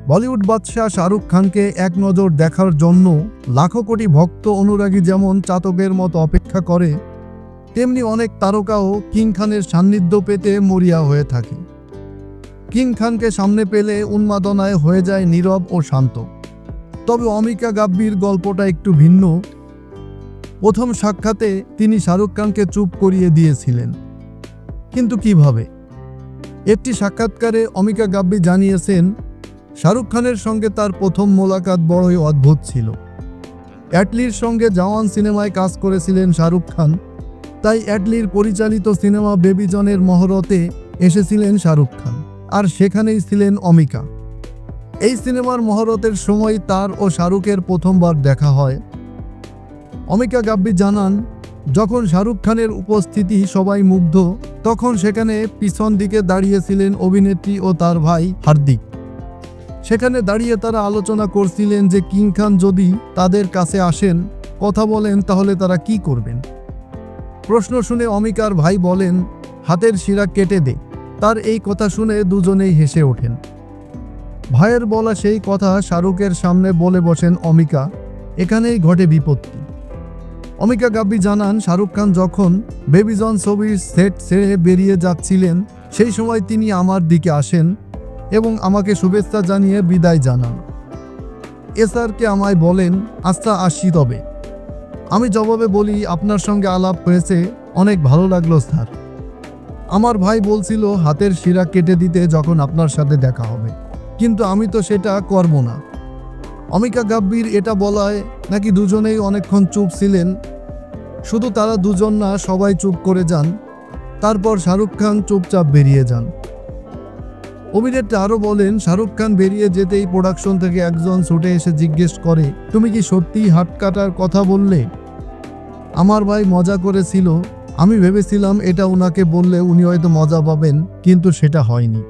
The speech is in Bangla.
বলিউড বাদশাহ শাহরুখ খানকে এক নজর দেখার জন্য লাখো কোটি ভক্ত অনুরাগী যেমন চাতকের মতো অপেক্ষা করে, তেমনি অনেক তারকাও কিং খানের সান্নিধ্য পেতে মরিয়া হয়ে থাকে। কিং খানকে সামনে পেলে উন্মাদনায় হয়ে যায় নীরব ও শান্ত। তবে অমিকা গাব্বির গল্পটা একটু ভিন্ন। প্রথম সাক্ষাতে তিনি শাহরুখ খানকে চুপ করিয়ে দিয়েছিলেন, কিন্তু কিভাবে? একটি সাক্ষাৎকারে অমিকা গাব্বি জানিয়েছেন, শাহরুখ খানের সঙ্গে তার প্রথম মোলাকাত বড়ই অদ্ভুত ছিল। অ্যাটলির সঙ্গে জওয়ান সিনেমায় কাজ করেছিলেন শাহরুখ খান, তাই অ্যাটলির পরিচালিত সিনেমা বেবি জনের মহরতে এসেছিলেন শাহরুখ খান, আর সেখানেই ছিলেন অমিকা। এই সিনেমার মহরতের সময় তার ও শাহরুখের প্রথমবার দেখা হয়। অমিকা গাব্বি জানান, যখন শাহরুখ খানের উপস্থিতি সবাই মুগ্ধ, তখন সেখানে পিছন দিকে দাঁড়িয়েছিলেন অভিনেত্রী ও তার ভাই হার্দিক। সেখানে দাঁড়িয়ে তারা আলোচনা করছিলেন যে কিং খান যদি তাদের কাছে আসেন, কথা বলেন, তাহলে তারা কি করবেন। প্রশ্ন শুনে অমিকার ভাই বলেন, হাতের শিরা কেটে দে। তার এই কথা শুনে দুজনেই হেসে ওঠেন। ভাইয়ের বলা সেই কথা শাহরুখের সামনে বলে বসেন অমিকা। এখানেই ঘটে বিপত্তি। অমিকা গাব্বি জানান, শাহরুখ খান যখন বেবি জন ছবির সেট ছেড়ে বেরিয়ে যাচ্ছিলেন, সেই সময় তিনি আমার দিকে আসেন এবং আমাকে শুভেচ্ছা জানিয়ে বিদায় জানান। এসআরকে আমায় বলেন, আচ্ছা আসি তবে। আমি জবাবে বলি, আপনার সঙ্গে আলাপ হয়েছে, অনেক ভালো লাগলো স্যার। আমার ভাই বলছিল হাতের শিরা কেটে দিতে যখন আপনার সাথে দেখা হবে, কিন্তু আমি তো সেটা করব না। অমিকা গাব্বির এটা বলায় নাকি দুজনেই অনেকক্ষণ চুপ ছিলেন। শুধু তারা দুজন না, সবাই চুপ করে যান। তারপর শাহরুখ খান চুপচাপ বেরিয়ে যান। অভিনেত্রী আরও বলেন, শাহরুখ খান বেরিয়ে যেতেই প্রোডাকশন থেকে একজন ছুটে এসে জিজ্ঞেস করে, তুমি কি সত্যিই হাত কাটার কথা বললে? আমার ভাই মজা করেছিল। আমি ভেবেছিলাম এটা ওনাকে বললে উনি হয়তো মজা পাবেন, কিন্তু সেটা হয়নি।